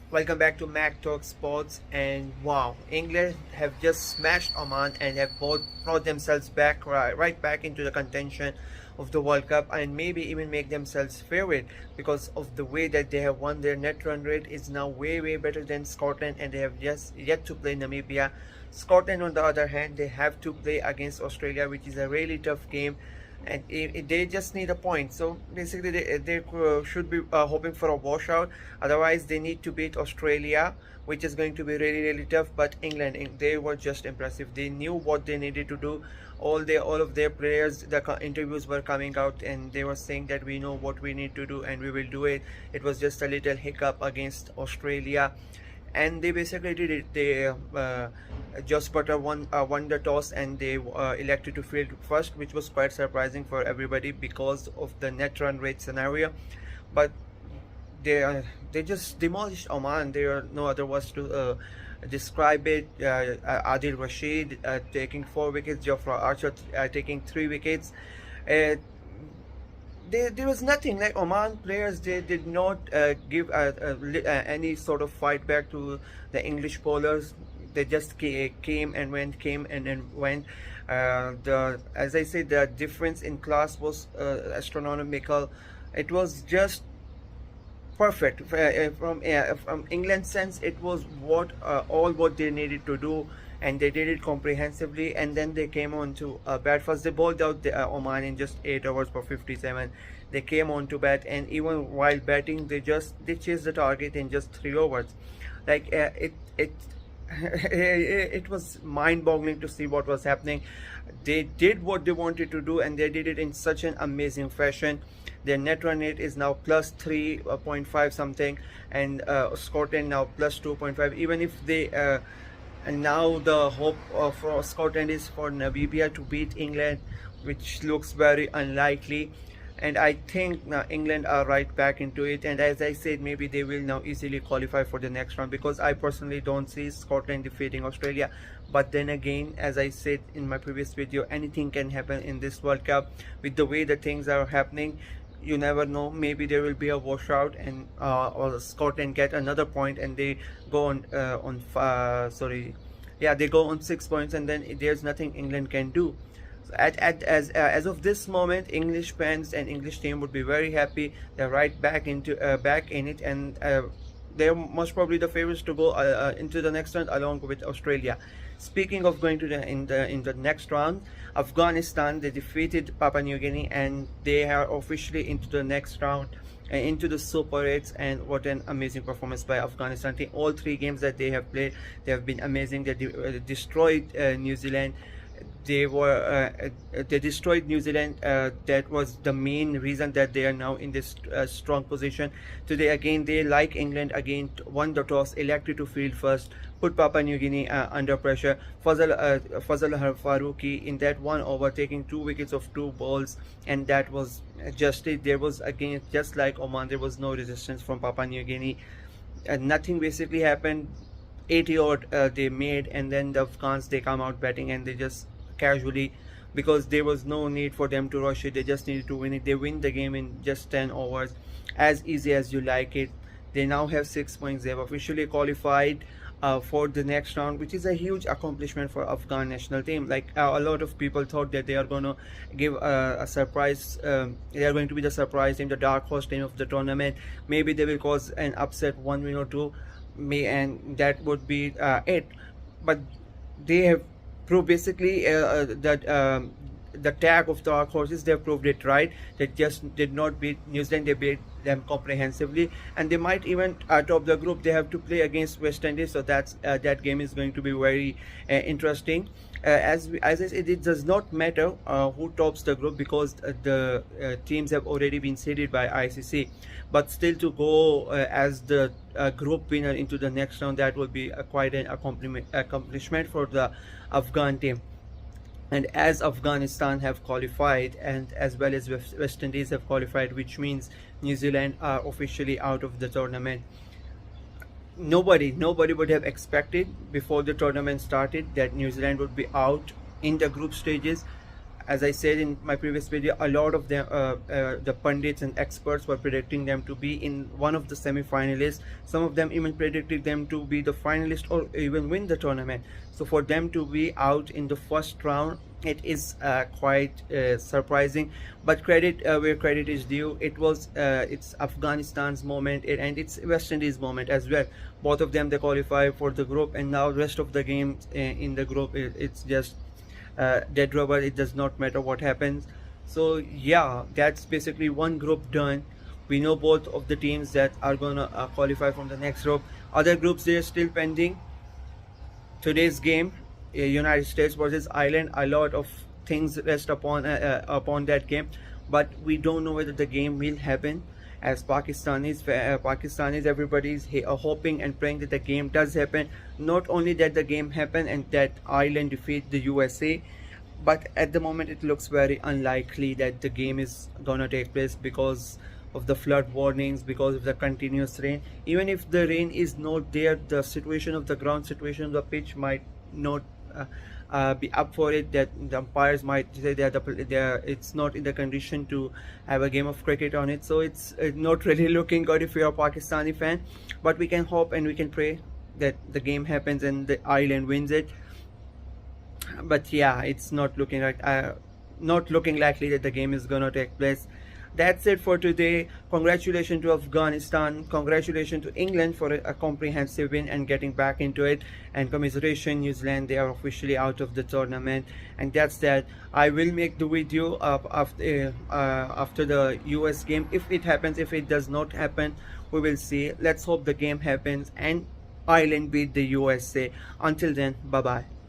Welcome back to Mac Talk Sports. And wow, England have just smashed Oman and have both brought themselves back right back into the contention of the World Cup, and maybe even make themselves favorite because of the way that they have won. Their net run rate is now way better than Scotland, and they have just yet to play Namibia. Scotland, on the other hand, they have to play against Australia, which is a really tough game, and they just need a point. So basically they should be hoping for a washout. Otherwise they need to beat Australia, which is going to be really tough. But England, they were just impressive. They knew what they needed to do. All of their players, the interviews were coming out and they were saying that we know what we need to do and we will do it. It was just a little hiccup against Australia, and they basically did it. They Josh Butter won the toss, and they elected to field first, which was quite surprising for everybody because of the net run rate scenario. But they just demolished Oman. There are no other words to describe it. Adil Rashid taking 4 wickets, Geoffrey Archer taking 3 wickets. Uh, there was nothing like Oman players. They did not give any sort of fight back to the English bowlers. They just came and went, came and then went. As I said, the difference in class was astronomical. It was just perfect from England's sense. It was all what they needed to do, and they did it comprehensively. And then they came on to bat first. They bowled out the Oman in just 8 overs for 57. They came on to bat, and even while batting they chased the target in just 3 overs. Like it it was mind-boggling to see what was happening. They did what they wanted to do, and they did it in such an amazing fashion. Their net run rate is now plus 3.5 something, and Scotland now plus 2.5. Even if they and now the hope for Scotland is for Namibia to beat England, which looks very unlikely. And I think now England are right back into it, and as I said, maybe they will now easily qualify for the next round, because I personally don't see Scotland defeating Australia. But then again, as I said in my previous video, anything can happen in this World Cup. With the way the things are happening, you never know. Maybe there will be a washout, and or Scotland get another point and they go on they go on 6 points, and then there's nothing England can do. As of this moment, English fans and English team would be very happy. They're right back in it, and they're most probably the favorites to go into the next round along with Australia. Speaking of going to in the next round, Afghanistan, they defeated Papua New Guinea, and they are officially into the next round, into the Super 8s. And what an amazing performance by Afghanistan team. All 3 games that they have played, they have been amazing. They destroyed New Zealand. They destroyed New Zealand. That was the main reason that they are now in this strong position. Today again, they, like England, again won the toss, elected to field first, put Papua New Guinea under pressure. Fazal Farooqi in that 1 over taking 2 wickets of 2 balls, and that was just it. There was, again, just like Oman, there was no resistance from Papua New Guinea, and nothing basically happened. 80 odd they made, and then the Afghans, they come out batting, and they just casually, because there was no need for them to rush it, they just needed to win it. They win the game in just 10 overs, as easy as you like it. They now have 6 points. They have officially qualified for the next round, which is a huge accomplishment for Afghan national team. Like a lot of people thought that they are going to give a surprise. They are going to be the surprise team, the dark horse team of the tournament. Maybe they will cause an upset, 1 win or 2, and that would be it. But they have proved basically that the tag of the dark horses, they have proved it right. They just did not beat New Zealand. They beat them comprehensively, and they might even top the group. They have to play against West Indies, so that game is going to be very interesting. As I said, it does not matter who tops the group, because the teams have already been seeded by ICC. But still, to go as the group winner into the next round, that will be quite an accomplishment for the Afghan team. And as Afghanistan have qualified, and as well as West Indies have qualified, which means New Zealand are officially out of the tournament. Nobody would have expected before the tournament started that New Zealand would be out in the group stages. As I said in my previous video, a lot of them, the pundits and experts were predicting them to be in one of the semi-finalists. Some of them even predicted them to be the finalist or even win the tournament. So for them to be out in the first round, it is quite surprising. But credit where credit is due. It's Afghanistan's moment, and it's West Indies moment as well. Both of them, they qualify for the group, and now rest of the games in the group, it's just dead rubber. It does not matter what happens. So yeah, that's basically one group done. We know both of the teams that are gonna qualify from the next group. Other groups, they're still pending. Today's game, United States versus Ireland, a lot of things rest upon that game, but we don't know whether the game will happen. As Pakistanis, everybody is hoping and praying that the game does happen. Not only that the game happen and that Ireland defeat the USA, but at the moment it looks very unlikely that the game is gonna take place because of the flood warnings, because of the continuous rain. Even if the rain is not there, the situation of the ground, situation of the pitch might not be up for it, that the umpires might say that it's not in the condition to have a game of cricket on it. So it's not really looking good if you're a Pakistani fan, but we can hope and we can pray that the game happens and the Ireland wins it. But yeah, it's not looking likely that the game is gonna take place. That's it for today. Congratulations to Afghanistan, congratulations to England for a comprehensive win and getting back into it, and commiseration New Zealand, they are officially out of the tournament. And that's that. I will make the video after the US game, if it happens. If it does not happen, we will see. Let's hope the game happens and Ireland beat the USA. Until then, bye bye.